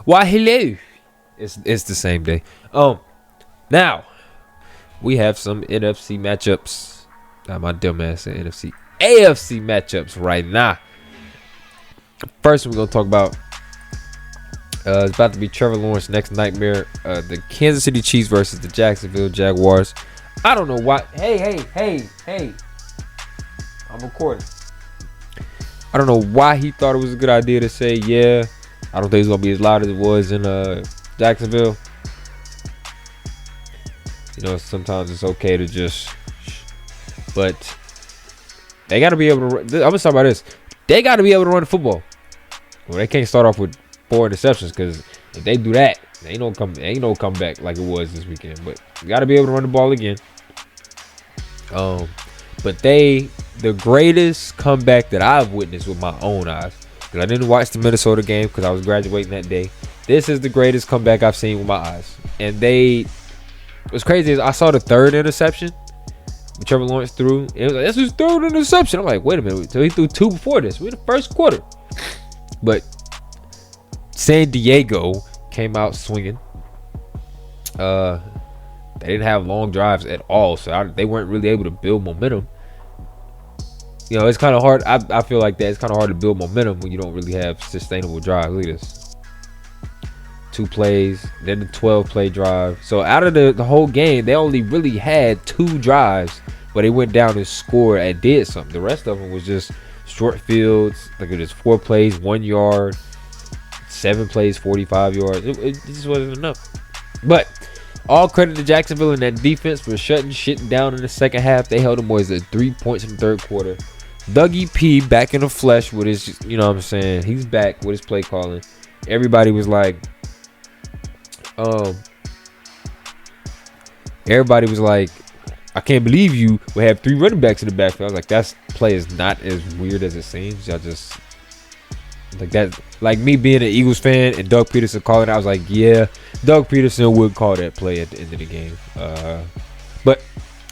Why hello? It's the same day. Now we have some NFC matchups. My dumb ass said NFC. AFC matchups right now. First, we're gonna talk about. It's about to be Trevor Lawrence's next nightmare. The Kansas City Chiefs versus the Jacksonville Jaguars. I don't know why. Hey. I'm recording. I don't know why he thought it was a good idea to say, yeah, I don't think it's going to be as loud as it was in Jacksonville. You know, sometimes it's okay to just, but they got to be able to, I'm going to talk about this. They got to be able to run the football. Well, they can't start off with 4 interceptions, because if they do that, ain't no comeback like it was this weekend. But you got to be able to run the ball again. But the greatest comeback that I've witnessed with my own eyes, because I didn't watch the Minnesota game because I was graduating that day. This is the greatest comeback I've seen with my eyes. And what's crazy is I saw the 3rd interception Trevor Lawrence threw. It was like, that's his 3rd interception. I'm like, wait a minute. So he threw 2 before this. We're in the first quarter. But San Diego came out swinging. They didn't have long drives at all, so they weren't really able to build momentum. You know, it's kind of hard. I feel like that it's kind of hard to build momentum when you don't really have sustainable drives. Look at this. 2 plays, then the 12-play drive. So out of the whole game, they only really had 2 drives where they went down and scored and did something. The rest of them was just short fields. Look at this: 4 plays, 1 yard, 7 plays, 45 yards. It just wasn't enough. But all credit to Jacksonville and that defense for shutting shit down in the second half. They held them boys at 3 points in the 3rd quarter. Dougie P back in the flesh with his, you know what I'm saying? He's back with his play calling. Everybody was like, I can't believe you would have 3 running backs in the backfield. I was like, that play is not as weird as it seems. Y'all just like that. Like me being an Eagles fan and Doug Peterson calling it, I was like, yeah, Doug Peterson would call that play at the end of the game. But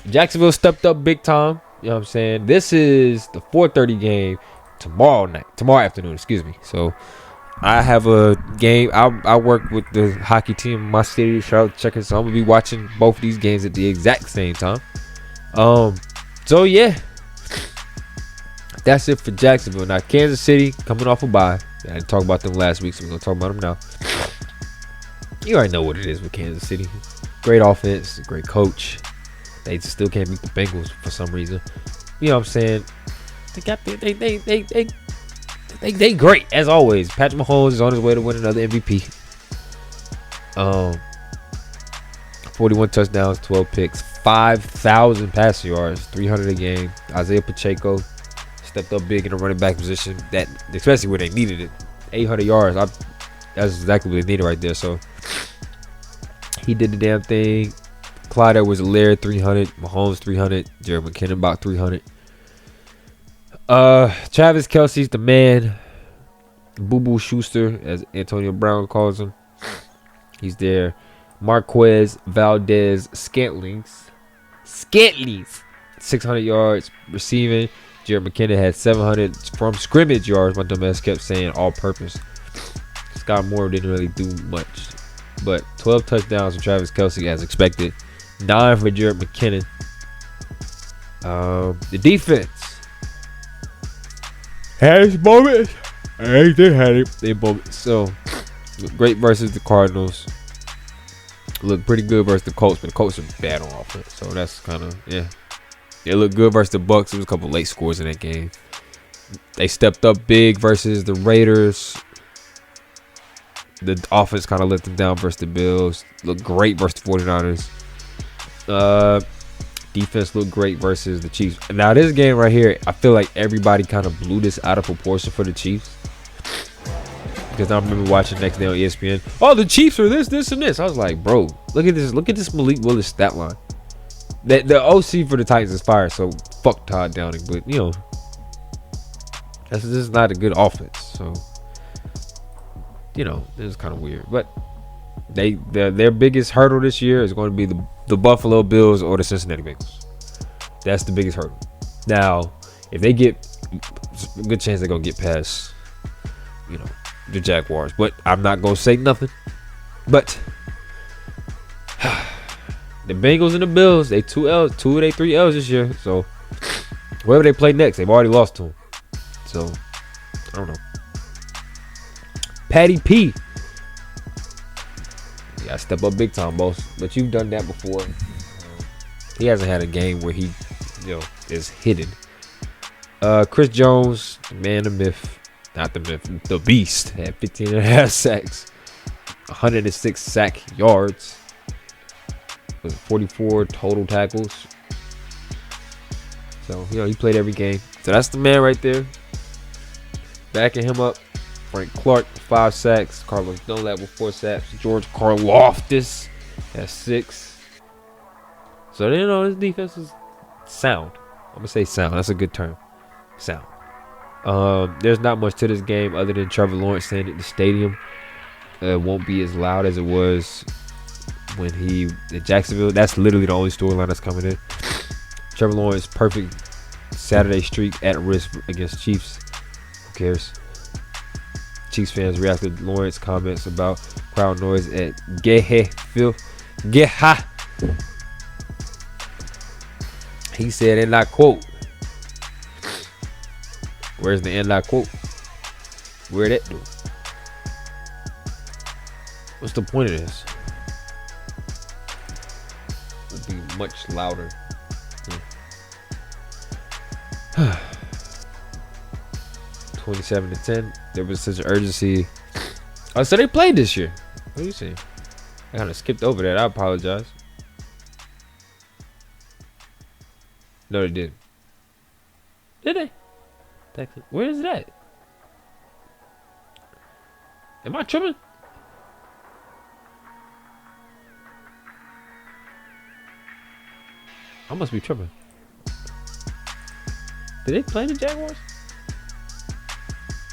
Jacksonville stepped up big time. You know what I'm saying? This is the 4:30 game tomorrow afternoon, excuse me. So I have a game. I work with the hockey team in my city, Charlotte Checkers. So I'm gonna be watching both of these games at the exact same time. So yeah, that's it for Jacksonville. Now Kansas City coming off a bye. I didn't talk about them last week, so we're gonna talk about them now. You already know what it is with Kansas City. Great offense, great coach. They still can't beat the Bengals for some reason. You know what I'm saying? They great as always. Patrick Mahomes is on his way to win another MVP. 41 touchdowns, 12 picks, 5,000 passing yards, 300 a game. Isaiah Pacheco stepped up big in the running back position, that especially where they needed it. 800 yards. That's exactly what they needed right there. So he did the damn thing. Clyde Edwards-Helaire 300, Mahomes 300, Jared McKinnon about 300. Travis Kelce's the man. Boo Boo Schuster, as Antonio Brown calls him. He's there. Marquez Valdez Scantlings, 600 yards receiving. Jared McKinnon had 700 from scrimmage yards. My dumb ass kept saying all purpose. Scott Moore didn't really do much, but 12 touchdowns for Travis Kelce as expected. 9 for Jared McKinnon. The defense had its moments. They had it. So great versus the Cardinals. Looked pretty good versus the Colts, but the Colts are bad on offense. So that's kind of, yeah. They looked good versus the Bucks. There was a couple late scores in that game. They stepped up big versus the Raiders. The offense kind of let them down versus the Bills. Looked great versus the 49ers. Defense looked great versus the Chiefs. Now this game right here, I feel like everybody kind of blew this out of proportion for the Chiefs. Because I remember watching next day on ESPN. Oh, the Chiefs are this, and this. I was like, bro, look at this. Look at this Malik Willis stat line. The OC for the Titans is fired, so fuck Todd Downing. But you know, this is not a good offense. So you know, this is kind of weird. But their biggest hurdle this year is going to be the Buffalo Bills or the Cincinnati Bengals. That's the biggest hurdle. Now, if they get a good chance they're gonna get past, you know, the Jaguars. But I'm not gonna say nothing. But the Bengals and the Bills, they 2 L's, 2 of they 3 L's this year. So whoever they play next, they've already lost to them. So I don't know. Patty P. You gotta step up big time, boss. But you've done that before. He hasn't had a game where he, is hidden. Chris Jones, the man, the myth, not the myth, the beast, had 15.5 sacks, 106 sack yards, with 44 total tackles. So, he played every game. So that's the man right there. Backing him up, Frank Clark, 5 sacks, Carlos Dunlap with 4 sacks, George Karlaftis has 6. So, his defense is sound. I'm going to say sound. That's a good term. Sound. There's not much to this game other than Trevor Lawrence saying at the stadium it won't be as loud as it was when he at Jacksonville. That's literally the only storyline that's coming in. Trevor Lawrence, perfect Saturday streak at risk against Chiefs. Who cares? Chiefs fans reacted to Lawrence comments about crowd noise at Geha. He said, and I quote, where's the and I quote? Where'd that do? What's the point of this? It'd be much louder. 27-10. There was such urgency. Oh, so they played this year. What are you saying? I kind of skipped over that. I apologize. No, they didn't. Did they? Texas. Where is that? Am I tripping? I must be tripping. Did they play the Jaguars?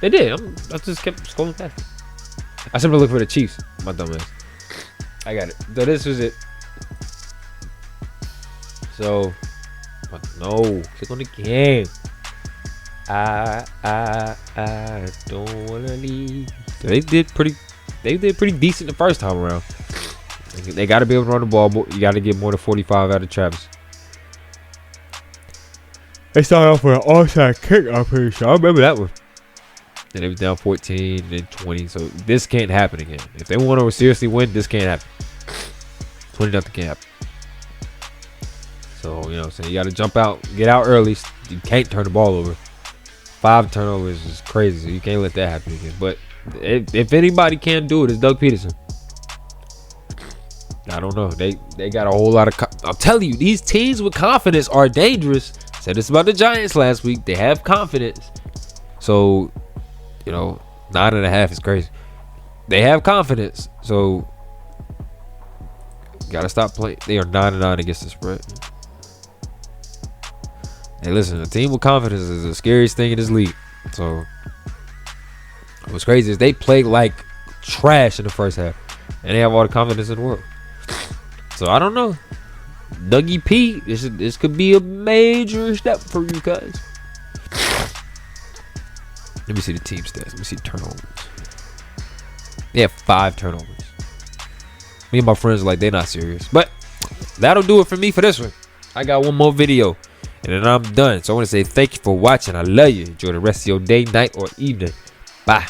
They did. I just kept scrolling past it. I simply looked for the Chiefs. My dumb ass. I got it. So this was it. So, no. Click on the game. I don't wanna leave. They did pretty decent the first time around. They got to be able to run the ball. You got to get more than 45 out of Travis. They started off with an onside kick, I'm pretty sure. I remember that one. And it was down 14 and 20. So this can't happen again. If they want to seriously win, this can't happen. 20-0 can't happen. So, so you got to jump out, get out early. You can't turn the ball over. 5 turnovers is crazy. So you can't let that happen again. But if anybody can do it, it's Doug Peterson. I don't know. They got a whole lot of... I'll tell you, these teams with confidence are dangerous. Said this about the Giants last week. They have confidence. So, 9.5 is crazy. They have confidence. So, gotta stop playing. They are 9-9 against the spread. Hey, listen, a team with confidence is the scariest thing in this league. So, what's crazy is they play like trash in the first half. And they have all the confidence in the world. So, I don't know. Dougie P, this could be a major step for you guys. Let me see the team stats. Let me see turnovers. They have 5 turnovers. Me and my friends are like, they're not serious. But that'll do it for me for this one. I got one more video. And then I'm done. So I want to say thank you for watching. I love you. Enjoy the rest of your day, night, or evening. Bye.